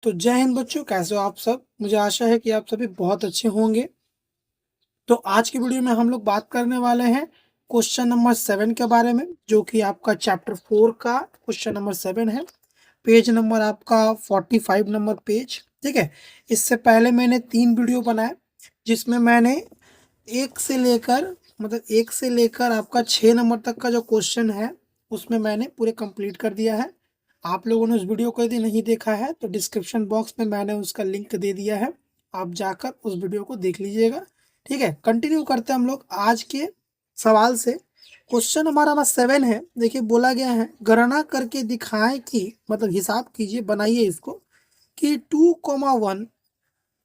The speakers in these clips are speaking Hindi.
तो जय हिंद बच्चों, कैसे हो आप सब। मुझे आशा है कि आप सभी बहुत अच्छे होंगे। तो आज की वीडियो में हम लोग बात करने वाले हैं क्वेश्चन नंबर 7 के बारे में, जो कि आपका चैप्टर 4 का क्वेश्चन नंबर 7 है। पेज नंबर आपका 45 नंबर पेज। ठीक है। इससे पहले मैंने 3 वीडियो बनाए, जिसमें मैंने एक से लेकर आपका 6 नंबर तक का जो क्वेश्चन है उसमें मैंने पूरे कंप्लीट कर दिया है। आप लोगों ने उस वीडियो को यदि नहीं देखा है तो डिस्क्रिप्शन बॉक्स में मैंने उसका लिंक दे दिया है, आप जाकर उस वीडियो को देख लीजिएगा। ठीक है, कंटिन्यू करते हैं हम लोग आज के सवाल से। क्वेश्चन हमारा बस 7 है। देखिए, बोला गया है गणना करके दिखाएं कि, मतलब हिसाब कीजिए, बनाइए इसको कि 2,1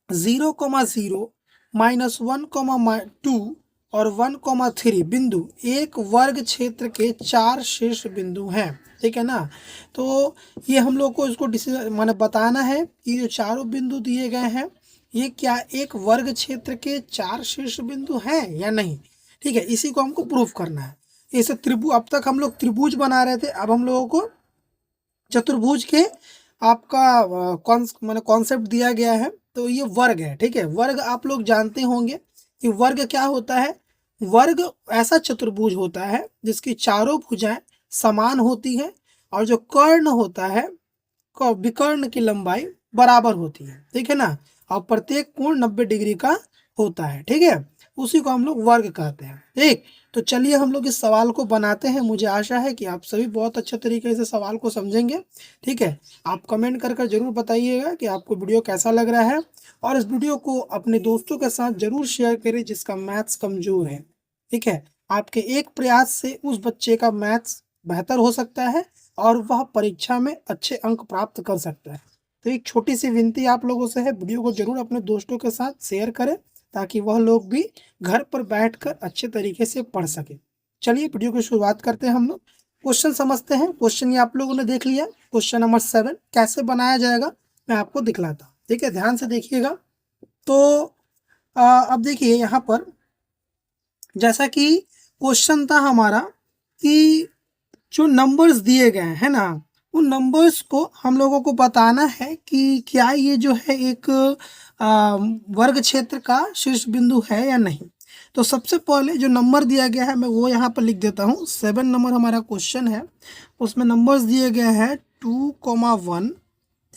0,0 -1,2 और 1,3 बिंदु एक वर्ग क्षेत्र के 4 शीर्ष बिंदु हैं। ठीक है ना। तो ये हम लोग को इसको माने बताना है कि जो चारों बिंदु दिए गए हैं ये क्या एक वर्ग क्षेत्र के 4 शीर्ष बिंदु हैं या नहीं। ठीक है, इसी को हमको प्रूफ करना है। इसे त्रिभुज, अब तक हम लोग त्रिभुज बना रहे थे, अब हम लोगों को चतुर्भुज के आपका माने कॉन्सेप्ट दिया गया है। तो ये वर्ग है। ठीक है, वर्ग आप लोग जानते होंगे कि वर्ग क्या होता है। वर्ग ऐसा चतुर्भुज होता है जिसकी चारों भुजाएं समान होती है और जो कर्ण होता है, विकर्ण की लंबाई बराबर होती है। ठीक है ना। और प्रत्येक कोण 90 डिग्री का होता है। ठीक है, उसी को हम लोग वर्ग कहते हैं। ठीक, तो चलिए हम लोग इस सवाल को बनाते हैं। मुझे आशा है कि आप सभी बहुत अच्छे तरीके से सवाल को समझेंगे। ठीक है, आप कमेंट कर कर जरूर बताइएगा कि आपको वीडियो कैसा लग रहा है, और इस वीडियो को अपने दोस्तों के साथ जरूर शेयर करें जिसका मैथ्स कमजोर है। ठीक है, आपके एक प्रयास से उस बच्चे का मैथ्स बेहतर हो सकता है और वह परीक्षा में अच्छे अंक प्राप्त कर सकता है। तो एक छोटी सी विनती आप लोगों से है, वीडियो को जरूर अपने दोस्तों के साथ शेयर करें ताकि वह लोग भी घर पर बैठकर अच्छे तरीके से पढ़ सके। चलिए वीडियो की शुरुआत करते हैं। हम लोग क्वेश्चन समझते हैं। क्वेश्चन ये आप लोगों ने देख लिया। क्वेश्चन नंबर 7 कैसे बनाया जाएगा मैं आपको दिखलाता हूँ। ठीक है, ध्यान से देखिएगा। तो अब देखिए यहाँ पर, जैसा कि क्वेश्चन था हमारा कि जो नंबर्स दिए गए हैं ना, उन नंबर्स को हम लोगों को बताना है कि क्या ये जो है एक वर्ग क्षेत्र का शीर्ष बिंदु है या नहीं। तो सबसे पहले जो नंबर दिया गया है मैं वो यहाँ पर लिख देता हूँ। 7 नंबर हमारा क्वेश्चन है, उसमें नंबर्स दिए गए हैं 2,1।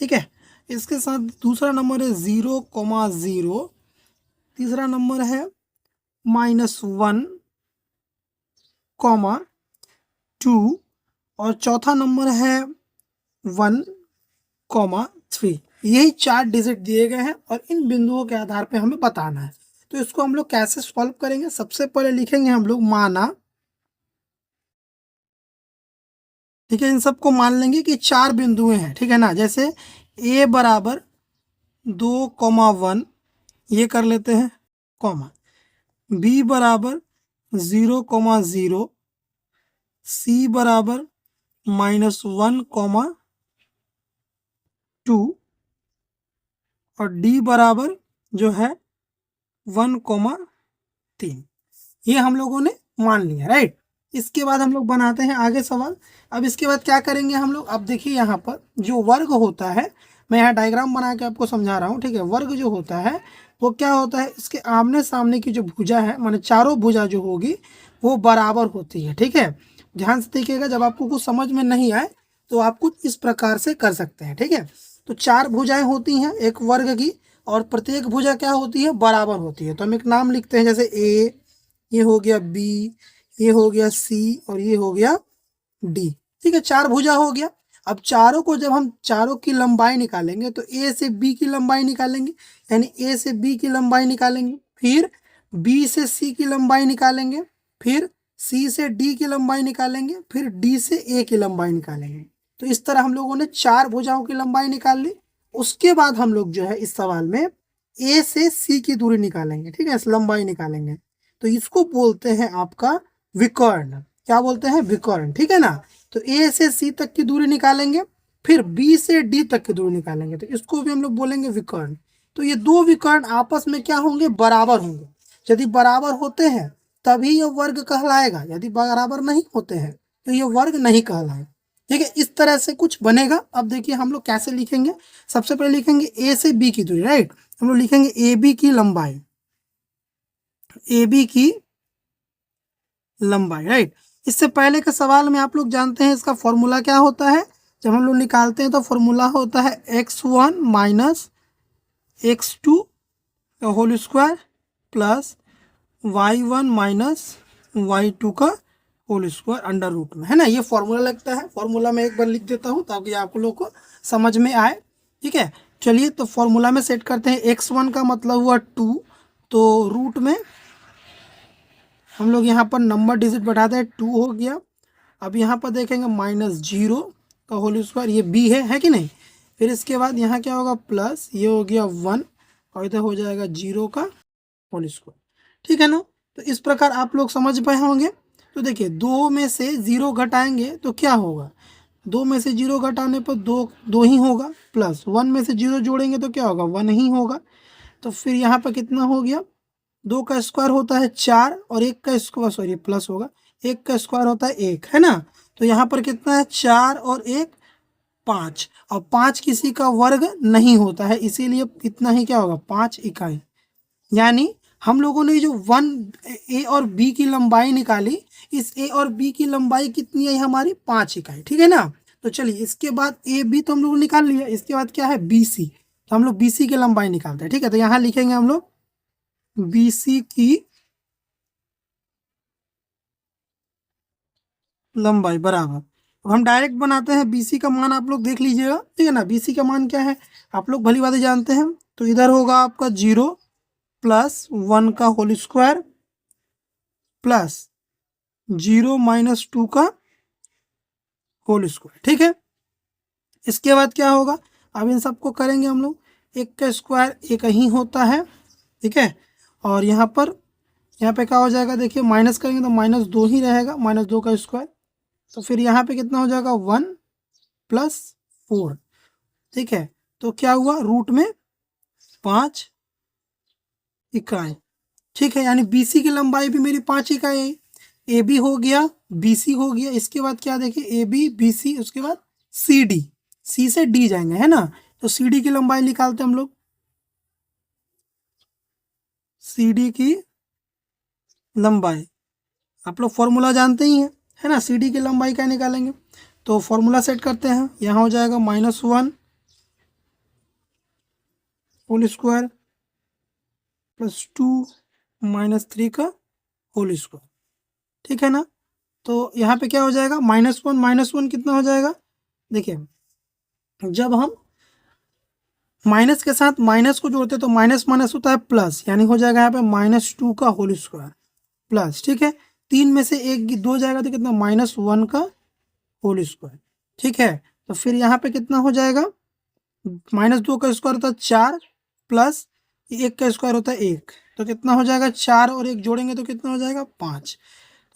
ठीक है, इसके साथ दूसरा नंबर है 0,0, तीसरा नंबर है -1,2 और चौथा नंबर है 1,3। यही 4 डिजिट दिए गए हैं और इन बिंदुओं के आधार पे हमें बताना है। तो इसको हम लोग कैसे सॉल्व करेंगे, सबसे पहले लिखेंगे हम लोग माना। ठीक है, इन सबको मान लेंगे कि 4 बिंदुएं हैं। ठीक है ना, जैसे a बराबर 2,1 ये कर लेते हैं, कॉमा b बराबर 0,0, c बराबर -1,2 और d बराबर जो है 1,3। ये हम लोगों ने मान लिया, राइट। इसके बाद हम लोग बनाते हैं आगे सवाल। अब इसके बाद क्या करेंगे हम लोग, अब देखिए यहाँ पर जो वर्ग होता है, मैं यहाँ डायग्राम बना के आपको समझा रहा हूँ। ठीक है, वर्ग जो होता है वो क्या होता है, इसके आमने सामने की जो भुजा है, माने चारों भुजा जो होगी वो बराबर होती है। ठीक है, ध्यान से देखिएगा, जब आपको कुछ समझ में नहीं आए तो आप कुछ इस प्रकार से कर सकते हैं। ठीक है, तो 4 भुजाएं होती हैं एक वर्ग की, और प्रत्येक भुजा क्या होती है, बराबर होती है। तो हम एक नाम लिखते हैं, जैसे ए, ये हो गया बी, ये हो गया सी और ये हो गया डी। ठीक है, 4 भुजा हो गया। अब चारों को जब हम चारों की लंबाई निकालेंगे तो ए से बी की लंबाई निकालेंगे, यानी ए से बी की लंबाई निकालेंगे, फिर बी से सी की लंबाई निकालेंगे, फिर सी से डी की लंबाई निकालेंगे, फिर डी से ए की लंबाई निकालेंगे। तो इस तरह हम लोगों ने 4 भुजाओं की लंबाई निकाल ली। उसके बाद हम लोग जो है इस सवाल में ए से सी की दूरी निकालेंगे। ठीक है, इस लंबाई निकालेंगे। तो इसको बोलते हैं आपका विकर्ण। क्या बोलते हैं, विकर्ण। ठीक है ना। तो ए से सी तक की दूरी निकालेंगे, फिर बी से डी तक की दूरी निकालेंगे, तो इसको भी हम लोग बोलेंगे विकर्ण। तो ये दो विकर्ण आपस में क्या होंगे, बराबर होंगे। यदि बराबर होते हैं तभी ये वर्ग कहलाएगा, यदि बराबर नहीं होते हैं तो ये वर्ग नहीं कहलाएगा। ठीक है, इस तरह से कुछ बनेगा। अब देखिए हम लोग कैसे लिखेंगे। सबसे पहले लिखेंगे ए से बी की दूरी, राइट। हम लोग लिखेंगे ए बी की लंबाई, ए बी की लंबाई, राइट। इससे पहले के सवाल में आप लोग जानते हैं इसका फॉर्मूला क्या होता है। जब हम लोग निकालते हैं तो फॉर्मूला होता है x1 माइनस x2 का whole square plus y1 minus y2 का होल स्क्वायर अंडर रूट में, है ना। ये फॉर्मूला लगता है। फॉर्मूला मैं एक बार लिख देता हूँ ताकि आप लोग को समझ में आए, ठीक है। चलिए तो फॉर्मूला में सेट करते हैं। x1 का मतलब हुआ 2, तो रूट में हम लोग यहाँ पर नंबर डिजिट बढ़ाते हैं, 2 हो गया। अब यहाँ पर देखेंगे -0 का होल स्क्वायर, ये b है कि नहीं। फिर इसके बाद यहाँ क्या होगा, प्लस ये हो गया 1 और इधर हो जाएगा 0 का होल स्क्वायर, ठीक है ना। तो इस प्रकार आप लोग समझ पाए होंगे। तो देखिए 2 में से 0 घटाएंगे तो क्या होगा, 2 में से 0 घटाने पर 2 ही होगा, प्लस 1 में से 0 जोड़ेंगे तो क्या होगा, 1 ही होगा। तो फिर यहाँ पर कितना हो गया, 2 का स्क्वायर होता है 4 और 1 का स्क्वायर, सॉरी प्लस होगा, 1 का स्क्वायर होता है 1, है ना। तो यहाँ पर कितना है, 4 और 1 5, और 5 किसी का वर्ग नहीं होता है, इसीलिए इतना ही क्या होगा, 5 इकाई। यानी हम लोगों ने जो 1 ए और बी की लंबाई निकाली, इस ए और बी की लंबाई कितनी है हमारी, 5 इकाई, ठीक है ना। तो चलिए इसके बाद ए बी तो हम लोग निकाल लिया, इसके बाद क्या है, बी सी। तो हम लोग बी सी की लंबाई निकालते हैं, ठीक है। तो यहाँ लिखेंगे हम लोग बी सी की लंबाई बराबर, अब हम डायरेक्ट बनाते हैं। बीसी का मान आप लोग देख लीजिएगा, ठीक है ना। बीसी का मान क्या है आप लोग भली बातें जानते हैं। तो इधर होगा आपका 0 प्लस 1 का होल स्क्वायर प्लस 0 माइनस 2 का होल स्क्वायर, ठीक है। इसके बाद क्या होगा, अब इन सबको करेंगे हम लोग, 1 का स्क्वायर 1 ही होता है, ठीक है। और यहाँ पे क्या हो जाएगा, देखिए माइनस करेंगे तो -2 ही रहेगा, -2 का स्क्वायर। तो फिर यहाँ पे कितना हो जाएगा, 1 प्लस 4, ठीक है। तो क्या हुआ, रूट में 5 इकाई, ठीक है। यानी बीसी की लंबाई भी मेरी 5 इकाई है। ए बी हो गया, बी सी हो गया, इसके बाद क्या देखिए, ए बी बी सी, उसके बाद सी डी, सी से डी जाएंगे, है ना। तो सी डी की लंबाई निकालते हम लोग, सी डी की लंबाई आप लोग फॉर्मूला जानते ही हैं, है ना। सी डी की लंबाई क्या निकालेंगे, तो फॉर्मूला सेट करते हैं। यहाँ हो जाएगा -1 होल स्क्वायर प्लस 2 -3 का होल स्क्वायर, ठीक है ना। तो यहाँ पे क्या हो जाएगा, -1 कितना हो जाएगा, देखिए जब हम माइनस के साथ माइनस को जोड़ते हैं तो माइनस माइनस होता है प्लस, यानी हो जाएगा यहाँ पे -2 का होल स्क्वायर प्लस, ठीक है। 3 में से 1 2 जाएगा तो कितना, -1 का होल स्क्वायर, ठीक है। तो फिर यहाँ पे कितना हो जाएगा, -2 का स्क्वायर होता है 4 प्लस 1 का स्क्वायर होता है 1, तो कितना हो जाएगा, 4 और 1 जोड़ेंगे तो कितना हो जाएगा, 5।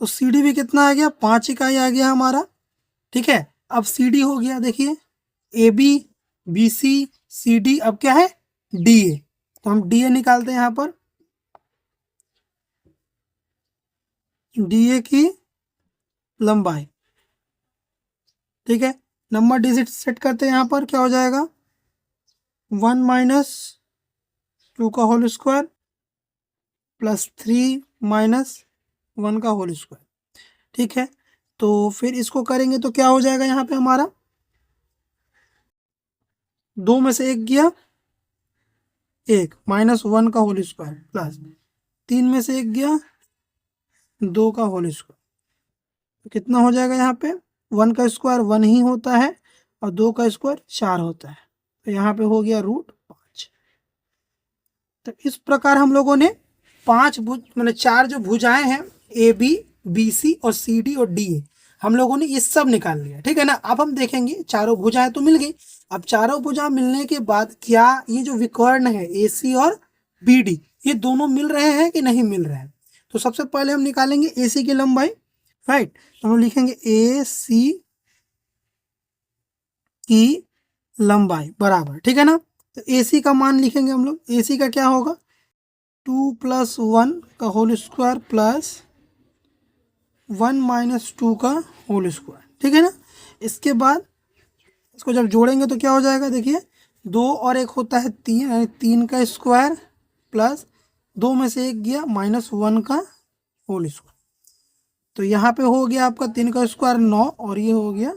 तो सी डी भी कितना आ गया, 5 इकाई आ गया हमारा, ठीक है। अब सी डी हो गया, देखिए A B B C C D, अब क्या है, डी ए। तो हम डी ए निकालते हैं यहाँ पर, डी ए की लंबाई, ठीक है। नंबर डिजिट सेट करते हैं यहाँ पर, क्या हो जाएगा, 1 माइनस 2 का होल स्क्वायर प्लस 3 माइनस 1 का होल स्क्वायर, ठीक है। तो फिर इसको करेंगे तो क्या हो जाएगा, यहाँ पे हमारा 2 में से 1 गया 1, -1 का होल स्क्वायर प्लस 3 में से 1 गया 2 का होल स्क्वायर, तो कितना हो जाएगा, यहाँ पे 1 का स्क्वायर 1 ही होता है और 2 का स्क्वायर 4 होता है, तो यहाँ पे हो गया √5। तो इस प्रकार हम लोगों ने 5 भुज मैंने 4 जो भुजाएं हैं, ए बी बी सी और सी डी और डी ए, हम लोगों ने ये सब निकाल लिया, ठीक है ना। अब हम देखेंगे चारों भुजाएं तो मिल गई। अब चारों भुजा मिलने के बाद क्या ये जो विकर्ण है ए सी और बी डी, ये दोनों मिल रहे हैं कि नहीं मिल रहे हैं। तो सबसे पहले हम निकालेंगे ए सी की लंबाई, राइट। तो हम लिखेंगे ए सी की लंबाई बराबर, ठीक है ना। तो ए सी का मान लिखेंगे हम लोग, ए सी का क्या होगा, 2 + 1 का होल स्क्वायर प्लस 1 - 2 का होल स्क्वायर, ठीक है ना। इसके बाद इसको जब जोड़ेंगे तो क्या हो जाएगा, देखिए 2 और 1 होता है 3, यानी 3 का स्क्वायर प्लस 2 में से 1 गया -1 का होल स्क्वायर। तो यहाँ पे हो गया आपका 3 का स्क्वायर 9, और ये हो गया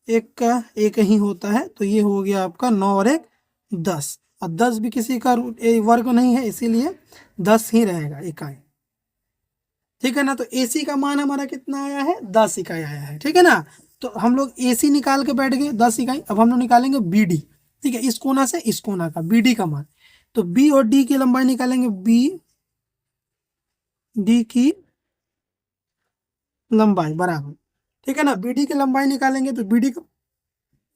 1 का 1 ही होता है, तो ये हो गया आपका 9 और 1 10। और 10 भी किसी का वर्ग नहीं है, इसीलिए 10 ही रहेगा इकाई। ठीक है ना। तो AC का मान हमारा कितना आया है, 10 इकाई आया है। ठीक है ना। तो हम लोग AC निकाल के बैठ गए 10 इकाई। अब हम लोग निकालेंगे BD। ठीक है, इस कोना से इस कोना का BD का मान। तो B और D की लंबाई निकालेंगे, BD की लंबाई बराबर। ठीक है ना। BD की लंबाई निकालेंगे तो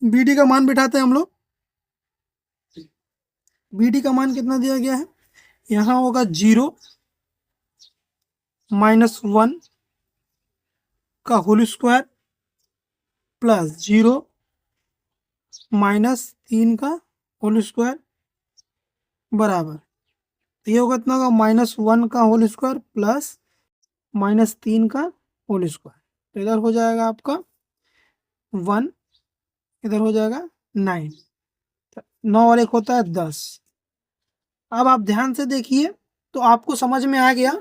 BD का मान बिठाते हैं हम लोग। BD का मान कितना दिया गया है, यहाँ होगा 0 -1 का होल स्क्वायर प्लस 0 -3 का होल स्क्वायर बराबर। तो ये होगा कितना होगा, -1 का होल स्क्वायर प्लस -3 का होल स्क्वायर। तो इधर हो जाएगा आपका 1, इधर हो जाएगा 9। 9 और 1 होता है 10। अब आप ध्यान से देखिए तो आपको समझ में आ गया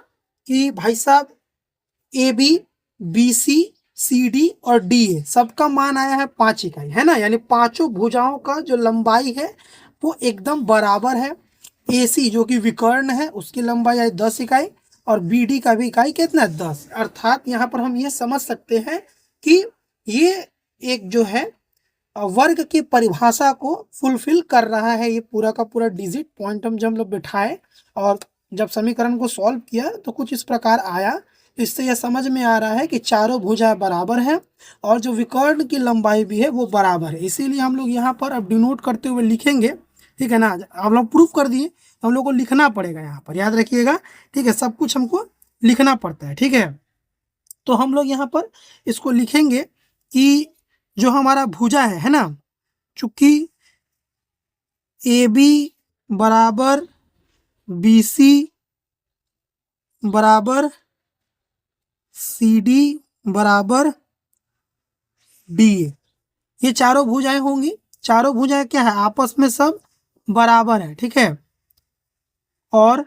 कि भाई साहब AB, BC, CD और DA सबका मान आया है 5 इकाई, है ना। यानी पांचों भुजाओं का जो लंबाई है वो एकदम बराबर है। AC जो कि विकर्ण है उसकी लंबाई है 10 इकाई, और BD का भी इकाई कितना है, 10। अर्थात यहाँ पर हम ये समझ सकते हैं कि ये एक जो है वर्ग की परिभाषा को फुलफिल कर रहा है। ये पूरा का पूरा डिजिट पॉइंट हम जब हम लोग बिठाए और जब समीकरण को सॉल्व किया तो कुछ इस प्रकार आया। इससे यह समझ में आ रहा है कि चारों भुजाएं बराबर हैं और जो विकर्ण की लंबाई भी है वो बराबर है। इसीलिए हम लोग यहाँ पर अब डिनोट करते हुए लिखेंगे। ठीक है ना। हम लोग प्रूफ कर दिए, हम लोग को लिखना पड़ेगा यहाँ पर, याद रखिएगा। ठीक है, सब कुछ हमको लिखना पड़ता है। ठीक है, तो हम लोग यहाँ पर इसको लिखेंगे कि जो हमारा भुजा है ना, चूंकि AB बराबर BC बराबर CD बराबर DA, ये चारों भुजाएं होंगी। चारों भुजाएं क्या है, आपस में सब बराबर है। ठीक है, और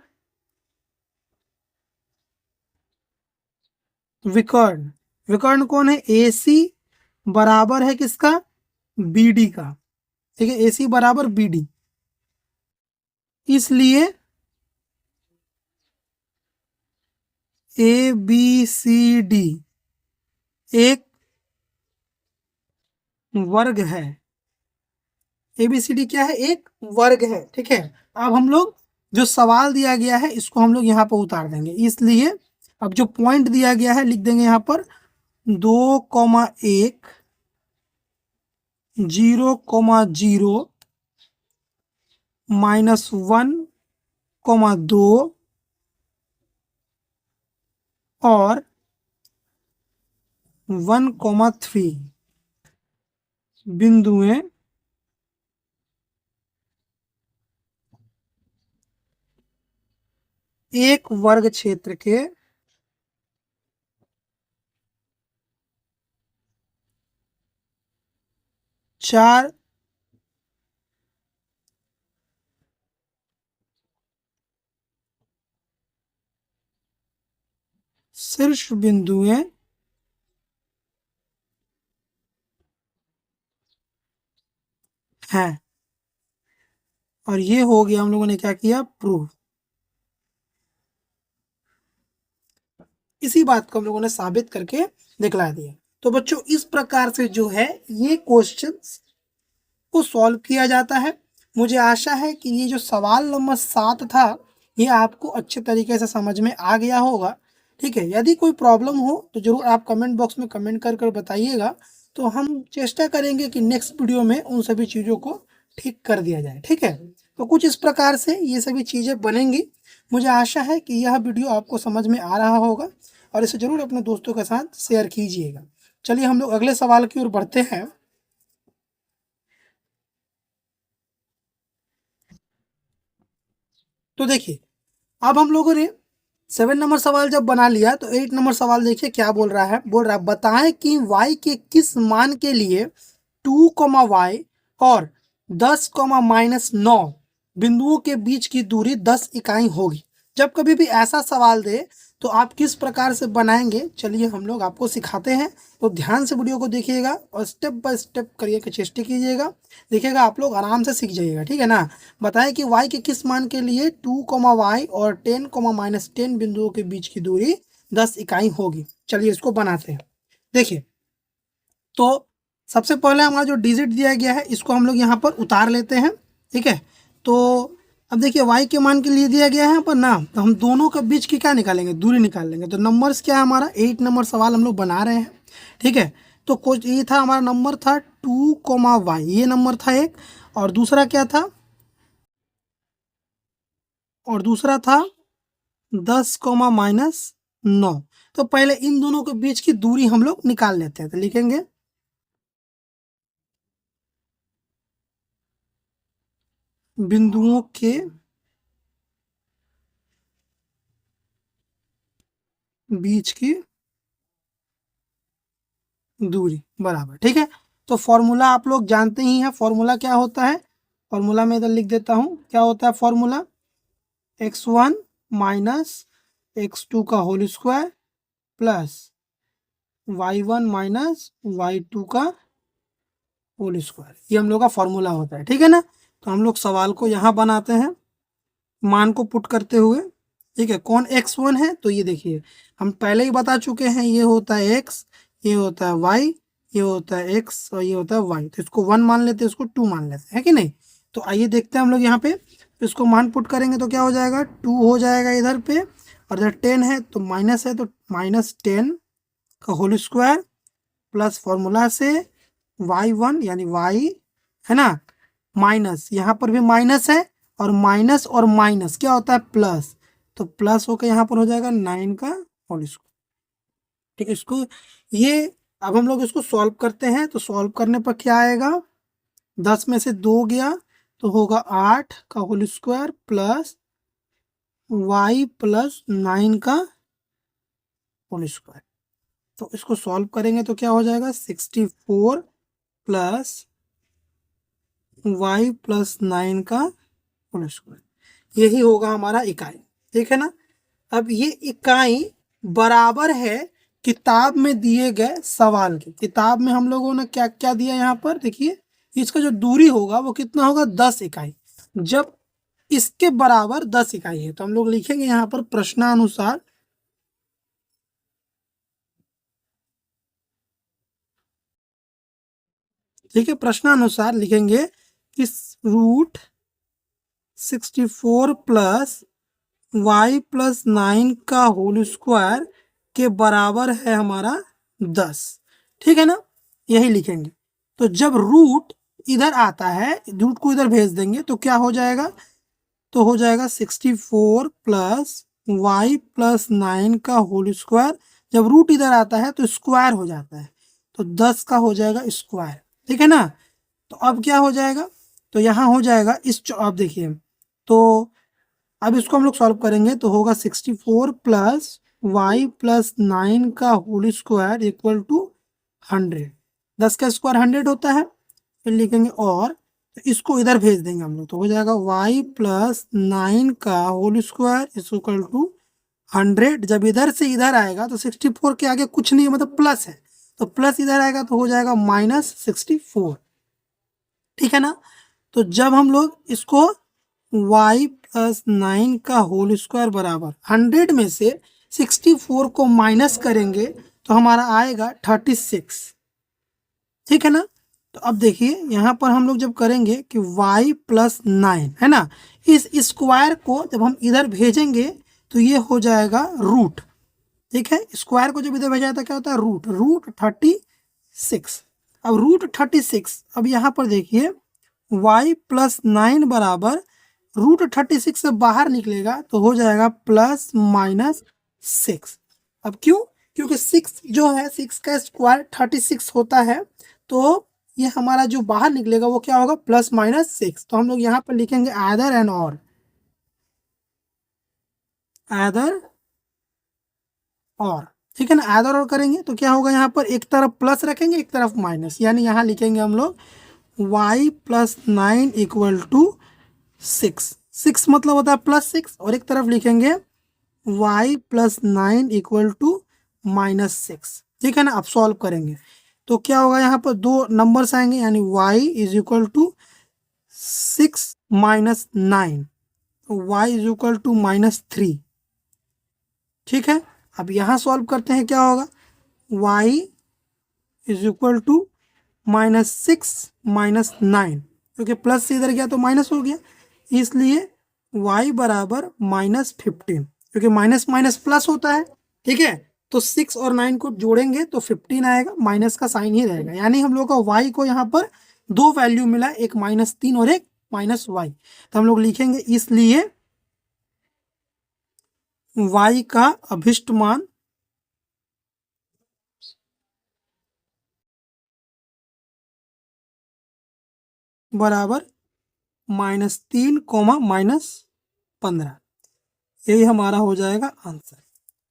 विकर्ण, विकर्ण कौन है, AC बराबर है किसका, BD का। ठीक है, AC बराबर BD, इसलिए ABCD एक वर्ग है। ABCD क्या है, एक वर्ग है। ठीक है, अब हम लोग जो सवाल दिया गया है इसको हम लोग यहाँ पर उतार देंगे। इसलिए अब जो पॉइंट दिया गया है लिख देंगे यहाँ पर 2,1 0,0 -1,2 और 1,3 बिंदुएं एक वर्ग क्षेत्र के चार शीर्ष बिंदुएं हैं। और ये हो गया, हम लोगों ने क्या किया, प्रूफ। इसी बात को हम लोगों ने साबित करके दिखला दिया। तो बच्चों इस प्रकार से जो है ये क्वेश्चंस को सॉल्व किया जाता है। मुझे आशा है कि ये जो सवाल नंबर 7 था ये आपको अच्छे तरीके से समझ में आ गया होगा। ठीक है, यदि कोई प्रॉब्लम हो तो जरूर आप कमेंट बॉक्स में कमेंट कर कर बताइएगा। तो हम चेष्टा करेंगे कि नेक्स्ट वीडियो में उन सभी चीज़ों को ठीक कर दिया जाए। ठीक है, तो कुछ इस प्रकार से ये सभी चीज़ें बनेंगी। मुझे आशा है कि यह वीडियो आपको समझ में आ रहा होगा और इसे जरूर अपने दोस्तों के साथ शेयर कीजिएगा। चलिए हम लोग अगले सवाल की ओर बढ़ते हैं। तो देखिए, अब हम लोगों ने 7 नंबर सवाल जब बना लिया तो 8 नंबर सवाल देखिए क्या बोल रहा है। बोल रहा है बताएं कि y के किस मान के लिए 2, y और 10, -9 बिंदुओं के बीच की दूरी 10 इकाई होगी। जब कभी भी ऐसा सवाल दे तो आप किस प्रकार से बनाएंगे, चलिए हम लोग आपको सिखाते हैं। तो ध्यान से वीडियो को देखिएगा और स्टेप बाय स्टेप करिए कि चेष्टा कीजिएगा, देखिएगा आप लोग आराम से सीख जाइएगा, ठीक है ना। बताएं कि y के किस मान के लिए 2, y और 10, -10 बिंदुओं के बीच की दूरी 10 इकाई होगी। चलिए इसको बनाते हैं। देखिए तो सबसे पहले हमारा जो डिजिट दिया गया है इसको हम लोग यहाँ पर उतार लेते हैं, ठीक है। तो अब देखिए y के मान के लिए दिया गया है यहाँ पर ना, तो हम दोनों के बीच की क्या निकालेंगे, दूरी निकाल लेंगे। तो नंबर्स क्या है हमारा, 8 नंबर सवाल हम लोग बना रहे हैं, ठीक है। तो कुछ ये था हमारा नंबर था 2, y, ये नंबर था एक, और दूसरा क्या था, और दूसरा था 10, -9। तो पहले इन दोनों के बीच की दूरी हम लोग निकाल लेते हैं। तो लिखेंगे बिंदुओं के बीच की दूरी बराबर, ठीक है। तो फॉर्मूला आप लोग जानते ही हैं, फॉर्मूला क्या होता है। फॉर्मूला में इधर लिख देता हूं, क्या होता है फॉर्मूला, x1 - x2 का whole square plus y1 - y2 का होल स्क्वायर, ये हम लोग का फॉर्मूला होता है, ठीक है ना। तो हम लोग सवाल को यहाँ बनाते हैं मान को पुट करते हुए, ठीक है। कौन x1 है, तो ये देखिए हम पहले ही बता चुके हैं, ये होता है x, ये होता है y, ये होता है x और ये होता है y। तो इसको 1 मान लेते हैं, इसको 2 मान लेते हैं, है कि नहीं। तो आइए देखते हैं हम लोग यहाँ पे, तो इसको मान पुट करेंगे तो क्या हो जाएगा, 2 हो जाएगा इधर पे, और इधर 10 है तो माइनस है, तो -10 का होल स्क्वायर प्लस फॉर्मूला से y1 यानी y, है ना, माइनस, यहाँ पर भी माइनस है, और माइनस क्या होता है प्लस, तो प्लस होकर यहाँ पर हो जाएगा 9 का होल स्क्वायर, ठीक है। इसको ये अब हम लोग इसको सॉल्व करते हैं, तो सॉल्व करने पर क्या आएगा, 10 में से 2 गया तो होगा 8 का होल स्क्वायर प्लस y+9 का होल स्क्वायर। तो इसको सॉल्व करेंगे तो क्या हो जाएगा, 64 प्लस y+9 का होल स्क्वायर, यही होगा हमारा इकाई, ठीक है ना। अब ये इकाई बराबर है किताब में दिए गए सवाल के। किताब में हम लोगों ने क्या क्या दिया यहाँ पर देखिए, इसका जो दूरी होगा वो कितना होगा, 10 इकाई। जब इसके बराबर 10 इकाई है तो हम लोग लिखेंगे यहाँ पर प्रश्नानुसार, ठीक है, प्रश्नानुसार लिखेंगे कि √64 प्लस y+9 का होल स्क्वायर के बराबर है हमारा 10, ठीक है ना, यही लिखेंगे। तो जब रूट इधर आता है, रूट को इधर भेज देंगे तो क्या हो जाएगा, तो हो जाएगा 64 प्लस y+9 का होल स्क्वायर। जब रूट इधर आता है तो स्क्वायर हो जाता है, तो 10 का हो जाएगा स्क्वायर, ठीक है ना। तो अब क्या हो जाएगा, तो यहाँ हो जाएगा अब देखिए, तो अब इसको हम लोग सॉल्व करेंगे तो होगा 64 प्लस y+9 का होल स्क्वायर इक्वल टू 100। 10 का स्क्वायर 100 होता है, फिर लिखेंगे और, तो इसको इधर भेज देंगे हम लोग, तो हो जाएगा y+9 का whole square is equal to 100। जब इधर से इधर आएगा तो 64 के आगे कुछ नहीं है, मतलब प्लस है, तो प्लस इधर आएगा तो हो जाएगा -64, ठीक है ना। तो जब हम लोग इसको y+9 का होल स्क्वायर बराबर 100 में से 64 को माइनस करेंगे तो हमारा आएगा 36, ठीक है ना। तो अब देखिए यहाँ पर हम लोग जब करेंगे कि y+9 है ना, इस स्क्वायर को जब हम इधर भेजेंगे तो ये हो जाएगा रूट, ठीक है। स्क्वायर को जब इधर भेजा जाता है क्या होता है, √36। अब √36, अब यहाँ पर देखिए y+9 बराबर √36 से बाहर निकलेगा तो हो जाएगा +-6। अब क्यों, क्योंकि 6 जो है, 6 का स्क्वायर 36 होता है, तो ये हमारा जो बाहर निकलेगा वो क्या होगा, +-6। तो हम लोग यहाँ पर लिखेंगे आइदर एंड और, आइदर और, ठीक है ना, ऐड और करेंगे तो क्या होगा, यहाँ पर एक तरफ प्लस रखेंगे एक तरफ माइनस, यानी यहाँ लिखेंगे हम लोग y प्लस 9 इक्वल टू 6। 6 मतलब होता है +6, और एक तरफ लिखेंगे y प्लस 9 इक्वल टू -6, ठीक है ना। अब सॉल्व करेंगे तो क्या होगा, यहाँ पर दो नंबर्स आएंगे, यानी y is equal to 6 minus 9, y is equal to -3, ठीक है। अब यहाँ सॉल्व करते हैं, क्या होगा, y is equal to -6 minus 9, क्योंकि प्लस से इधर गया तो माइनस हो गया, इसलिए y बराबर -15, क्योंकि माइनस माइनस प्लस होता है, ठीक है। तो 6 और 9 को जोड़ेंगे तो 15 आएगा, माइनस का साइन ही रहेगा, यानी हम लोग का y को यहाँ पर दो वैल्यू मिला, एक -3 और एक -y। तो हम लोग लिखेंगे इसलिए y का अभिष्ट मान बराबर -3, -15, यही हमारा हो जाएगा आंसर,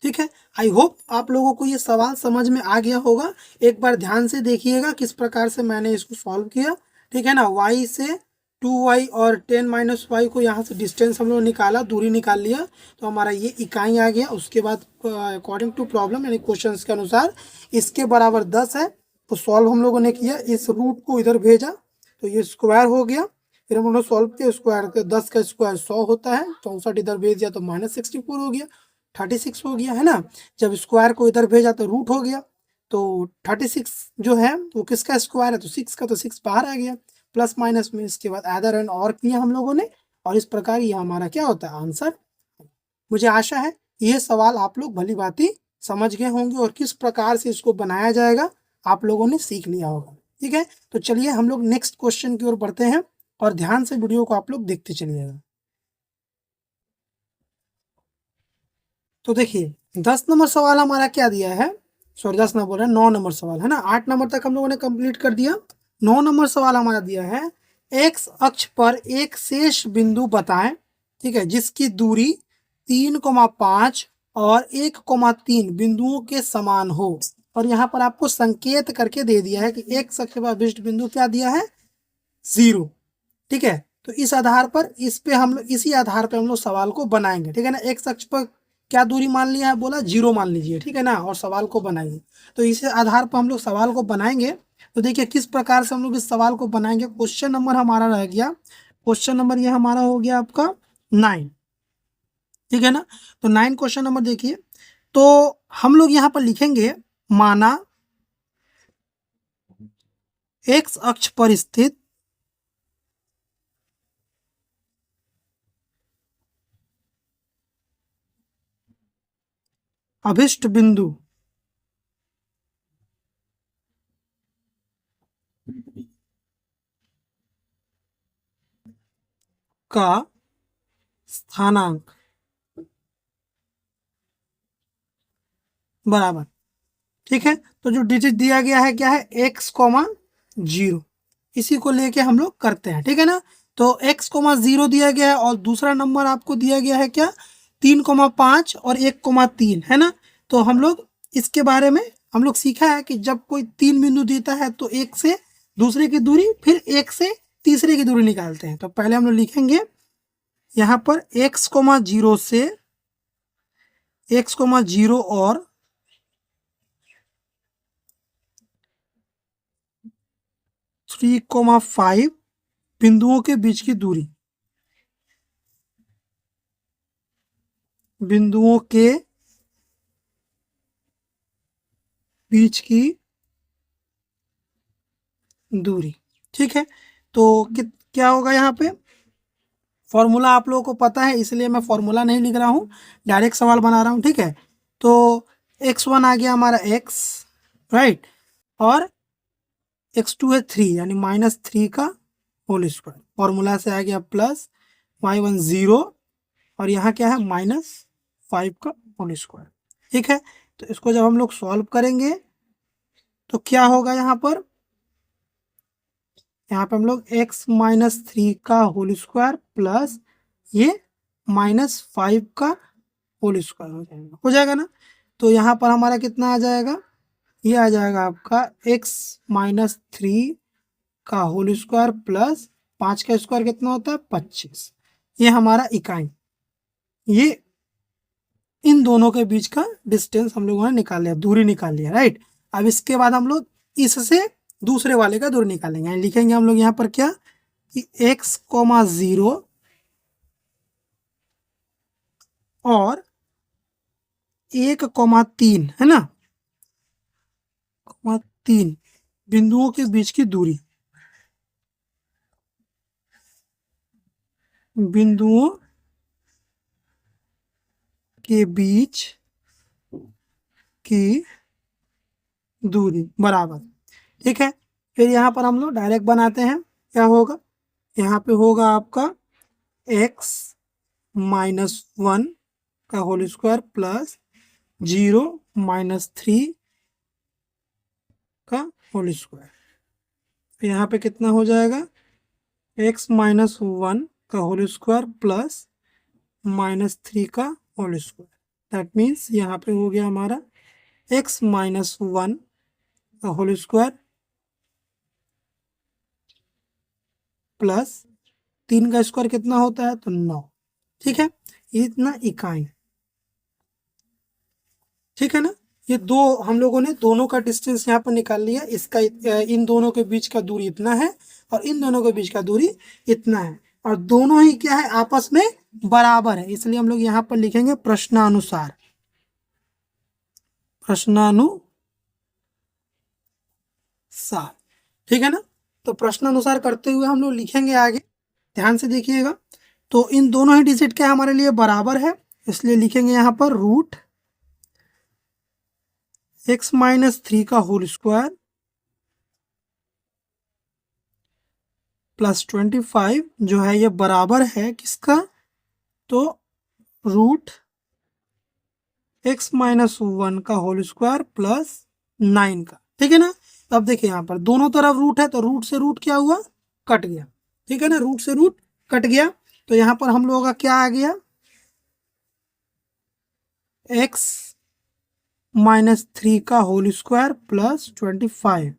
ठीक है। आई होप आप लोगों को ये सवाल समझ में आ गया होगा। एक बार ध्यान से देखिएगा किस प्रकार से मैंने इसको सॉल्व किया, ठीक है ना। y से 2y और 10 - y को यहाँ से डिस्टेंस हम लोग निकाला, दूरी निकाल लिया, तो हमारा ये इकाई आ गया। उसके बाद अकॉर्डिंग टू प्रॉब्लम यानी क्वेश्चंस के अनुसार इसके बराबर 10 है, तो सॉल्व हम लोगों ने किया, इस रूट को इधर भेजा तो ये स्क्वायर हो गया, फिर हम लोग सॉल्व किया, स्क्वायर 10 का स्क्वायर 100 होता है, 64 इधर भेज दिया तो -64 हो गया, 36 हो गया, है ना। जब स्क्वायर को इधर भेजा तो रूट हो गया, तो 36 जो है वो किसका स्क्वायर है, तो 6 का, तो 6 बाहर आ गया प्लस माइनस में। इसके बाद ऐडर एंड और किया हम लोगों ने, और इस प्रकार ये हमारा क्या होता है, आंसर। मुझे आशा है ये सवाल आप लोग भली भांति समझ गए होंगे, और किस प्रकार से इसको बनाया जाएगा आप लोगों ने सीख लिया होगा, ठीक है। तो चलिए हम लोग नेक्स्ट क्वेश्चन की ओर बढ़ते हैं, और ध्यान से वीडियो को आप लोग देखते चलिएगा। तो देखिए 10 नंबर सवाल हमारा क्या दिया है, सॉरी 10 नंबर है, 9 नंबर सवाल है ना, 8 नंबर तक हम लोगों ने कंप्लीट कर दिया। 9 नंबर सवाल हमारा दिया है, एक्स अक्ष पर एक शेष बिंदु बताएं, ठीक है, जिसकी दूरी 3,5 और 1,3 बिंदुओं के समान हो, और यहाँ पर आपको संकेत करके दे दिया है कि एक्स अक्ष पर अभिष्ट बिंदु क्या दिया है, 0, ठीक है। तो इस आधार पर इसी आधार पर हम लोग सवाल को बनाएंगे, ठीक है ना। एक्स अक्ष पर क्या दूरी मान लिया है, बोला 0 मान लीजिए, ठीक है ना, और सवाल को बनाइए। तो इसी आधार पर हम लोग सवाल को बनाएंगे। तो देखिए किस प्रकार से हम लोग इस सवाल को बनाएंगे। क्वेश्चन नंबर हमारा रह गया, क्वेश्चन नंबर ये हमारा हो गया आपका 9, ठीक है ना। तो 9 क्वेश्चन नंबर देखिए, तो हम लोग यहाँ पर लिखेंगे, माना एक्स अक्ष पर स्थित अभिष्ट बिंदु का स्थानांक बराबर, ठीक है। तो जो डिजिट दिया गया है क्या है, x,0, इसी को लेके हम लोग करते हैं, ठीक है ना। तो x,0 दिया गया है, और दूसरा नंबर आपको दिया गया है क्या, 3,5 और 1,3, है ना। तो हम लोग इसके बारे में हम लोग सीखा है कि जब कोई 3 बिंदु देता है तो एक से दूसरे की दूरी, फिर एक से तीसरे की दूरी निकालते हैं। तो पहले हम लोग लिखेंगे यहाँ पर x,0 से x,0 और 3,5 बिंदुओं के बीच की दूरी, बिंदुओं के बीच की दूरी, ठीक है। तो क्या होगा यहाँ पे, फॉर्मूला आप लोगों को पता है, इसलिए मैं फॉर्मूला नहीं लिख रहा हूँ, डायरेक्ट सवाल बना रहा हूँ, ठीक है। तो x1 आ गया हमारा x, राइट, और x2 है 3, यानी -3 का होल स्क्वायर, फॉर्मूला से आ गया प्लस y1 0, और यहाँ क्या है -5 का होल स्क्वायर, ठीक है। तो इसको जब हम लोग सॉल्व करेंगे तो क्या होगा, यहाँ पर हम लोग x -3 का होल स्क्वायर प्लस ये -5 का होल स्क्वायर हो जाएगा ना। तो यहाँ पर हमारा कितना आ जाएगा, ये आ जाएगा आपका x माइनस 3 का होल स्क्वायर प्लस 5 का स्क्वायर कितना होता है 25। ये हमारा इकाई, ये इन दोनों के बीच का डिस्टेंस हम लोगों ने निकाल लिया, दूरी निकाल लिया, राइट। अब इसके बाद हम लोग इससे दूसरे वाले का दूरी निकालेंगे, लिखेंगे हम लोग यहाँ पर क्या कि x, 0 और 1, 3 है ना, 3 बिंदुओं के बीच की दूरी, बिंदुओं के बीच की दूरी बराबर, ठीक है। फिर यहाँ पर हम लोग डायरेक्ट बनाते हैं, क्या होगा, यहाँ पे होगा आपका x माइनस 1 का होल स्क्वायर प्लस 0 माइनस 3 का होल स्क्वायर। फिर यहाँ पे कितना हो जाएगा, x माइनस 1 का होल स्क्वायर प्लस माइनस 3 का होल स्क्वायर। दैट मीन्स यहाँ पे हो गया हमारा x माइनस 1 का होल स्क्वायर प्लस 3 का स्क्वायर कितना होता है तो 9, ठीक है। इतना इकाई, ठीक है ना। ये दो हम लोगों ने दोनों का डिस्टेंस यहाँ पर निकाल लिया, इसका इन दोनों के बीच का दूरी इतना है और इन दोनों के बीच का दूरी इतना है, और दोनों ही क्या है आपस में बराबर है, इसलिए हम लोग यहाँ पर लिखेंगे प्रश्नानुसार, प्रश्नानुसार, ठीक है ना। तो प्रश्नानुसार करते हुए हम लोग लिखेंगे आगे, ध्यान से देखिएगा। तो इन दोनों ही डिजिट क्या हमारे लिए बराबर है, इसलिए लिखेंगे यहाँ पर रूट x माइनस 3 का होल स्क्वायर प्लस 25 जो है ये बराबर है किसका, तो रूट x माइनस 1 का होल स्क्वायर प्लस 9 का, ठीक है ना। अब देखिए यहाँ पर दोनों तरफ रूट है, तो रूट से रूट क्या हुआ, कट गया, ठीक है ना, रूट से रूट कट गया। तो यहाँ पर हम लोगों का क्या आ गया, x माइनस 3 का होल स्क्वायर प्लस 25,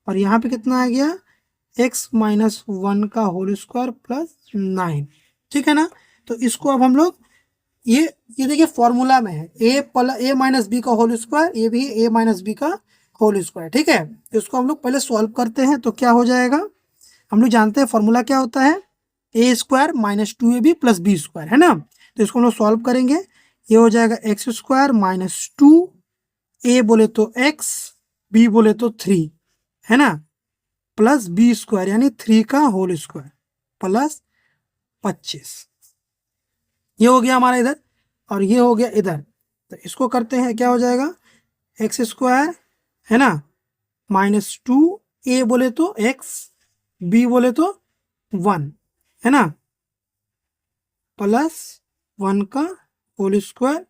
और यहाँ पे कितना आ गया x माइनस 1 का होल स्क्वायर प्लस 9, ठीक है ना। तो इसको अब हम लोग ये देखिए फॉर्मूला में है ए माइनस बी का होल स्क्वायर, ये भी ए माइनस बी का होल स्क्वायर, ठीक है। तो इसको हम लोग पहले सॉल्व करते हैं, तो क्या हो जाएगा, हम लोग जानते हैं फॉर्मूला क्या होता है, a square minus 2ab plus b square, है ना। तो इसको हम लोग सॉल्व करेंगे, ये हो जाएगा एक्स स्क्वायर माइनस 2, ए बोले तो x, बी बोले तो 3, है ना, प्लस बी स्क्वायर यानी 3 का होल स्क्वायर प्लस 25, ये हो गया हमारा इधर और ये हो गया इधर। तो इसको करते हैं, क्या हो जाएगा एक्स स्क्वायर, है ना, माइनस 2, ए बोले तो x, बी बोले तो 1, है ना, प्लस 1 का होल स्क्वायर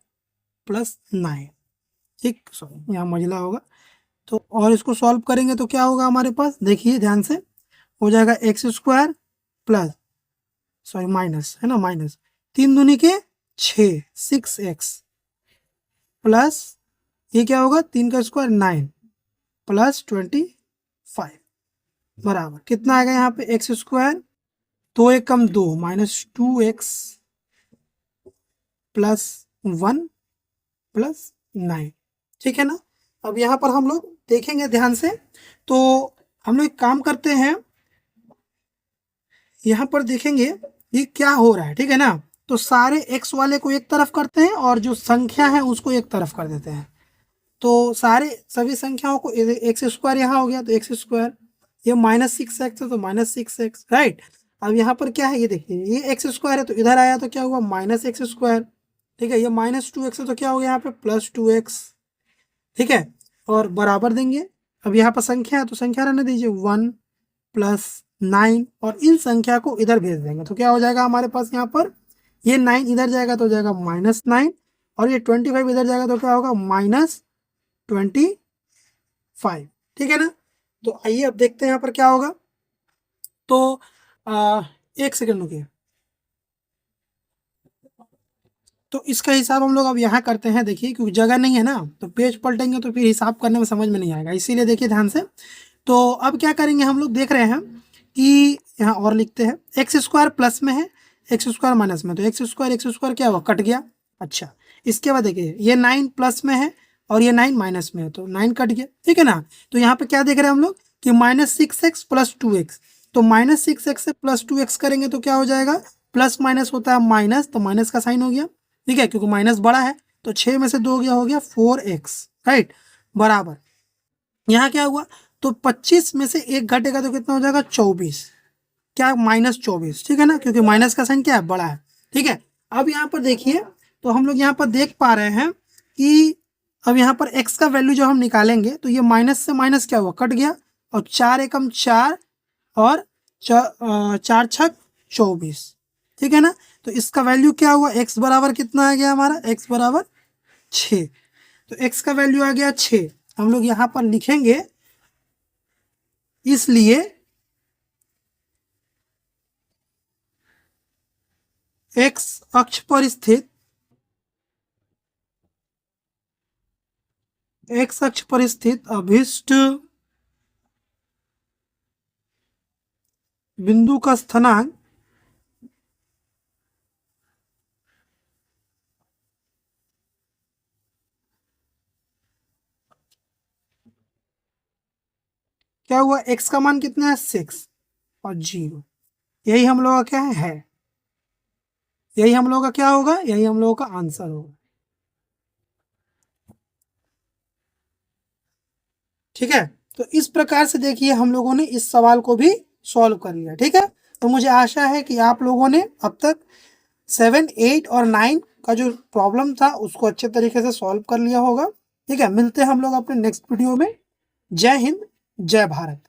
प्लस 9, ठीक, सॉरी यहाँ मझला होगा। तो और इसको सॉल्व करेंगे तो क्या होगा हमारे पास, देखिए ध्यान से, हो जाएगा x square plus, sorry minus, है ना, माइनस 3 दूनी के 6, 6x प्लस ये क्या होगा 3 का स्क्वायर 9 प्लस 25 बराबर कितना आएगा यहाँ पे एक्स स्क्वायर, 2 एक कम 2 माइनस 2x प्लस 1 प्लस 9, ठीक है ना। अब यहाँ पर हम लोग देखेंगे ध्यान से, तो हम लोग एक काम करते हैं, यहाँ पर देखेंगे ये क्या हो रहा है, ठीक है ना। तो सारे x वाले को एक तरफ करते हैं और जो संख्या है उसको एक तरफ कर देते हैं। तो सारे सभी संख्याओं को एक्स स्क्वायर यहाँ हो गया, तो एक्स स्क्वायर, ये माइनस 6x है तो माइनस 6x, राइट। अब यहाँ पर क्या है, ये देखिए ये एक्स स्क्वायर है तो इधर आया तो क्या हुआ माइनस एक्स स्क्वायर, ठीक है। ये माइनस 2x है तो क्या हो गया यहाँ पे प्लस 2x, ठीक है, और बराबर देंगे। अब यहाँ पर संख्या है तो संख्या रहने दीजिए 1 प्लस 9, और इन संख्या को इधर भेज देंगे तो क्या हो जाएगा हमारे पास यहाँ पर, ये 9 इधर जाएगा तो हो जाएगा माइनस 9, और ये 25 इधर जाएगा तो क्या होगा माइनस 25, ठीक है ना। तो आइए अब देखते हैं यहाँ पर क्या होगा। तो एक सेकेंड रुकिए, तो इसका हिसाब हम लोग अब यहाँ करते हैं। देखिए क्योंकि जगह नहीं है ना, तो पेज पलटेंगे तो फिर हिसाब करने में समझ में नहीं आएगा, इसीलिए देखिए ध्यान से। तो अब क्या करेंगे हम लोग, देख रहे हैं कि यहाँ और लिखते हैं, एक्स स्क्वायर प्लस में है, एक्स स्क्वायर माइनस में, तो एक्स स्क्वायर क्या हुआ, कट गया। अच्छा, इसके बाद देखिए ये 9 प्लस में है और ये 9 माइनस में है, तो 9 कट गया, ठीक है ना। तो यहाँ पे क्या देख रहे हैं हम लोग कि -6x प्लस 2x, तो -6x से प्लस 2x करेंगे तो क्या हो जाएगा, प्लस माइनस होता है माइनस, तो माइनस का साइन हो गया, ठीक है, क्योंकि माइनस बड़ा है। तो 6 में से 2 गया, हो गया 4x, राइट, बराबर। यहाँ क्या हुआ, तो 25 में से 1 घटेगा तो कितना हो जाएगा, 24, क्या, -24, ठीक है ना, क्योंकि माइनस का साइन क्या है, बड़ा है, ठीक है। अब यहाँ पर देखिए, तो हम लोग यहाँ पर देख पा रहे हैं कि अब यहाँ पर x का वैल्यू जो हम निकालेंगे, तो ये माइनस से माइनस क्या हुआ, कट गया, और 4 एकम 4 और 4 छक 24, ठीक है ना। तो इसका वैल्यू क्या हुआ, x बराबर कितना आ गया हमारा, x बराबर 6, तो x का वैल्यू आ गया 6। हम लोग यहाँ पर लिखेंगे, इसलिए x अक्ष पर स्थित, x अक्ष पर स्थित अभीष्ट बिंदु का स्थानांक क्या हुआ, x का मान कितना है, 6 और 0, यही हम लोगों का क्या है, यही हम लोगों का क्या होगा, यही हम लोगों का आंसर होगा, ठीक है। तो इस प्रकार से देखिए हम लोगों ने इस सवाल को भी सॉल्व कर लिया, ठीक है। तो मुझे आशा है कि आप लोगों ने अब तक 7, 8 और 9 का जो प्रॉब्लम था उसको अच्छे तरीके से सॉल्व कर लिया होगा, ठीक है। मिलते हैं हम लोग अपने नेक्स्ट वीडियो में। जय हिंद, जय भारत।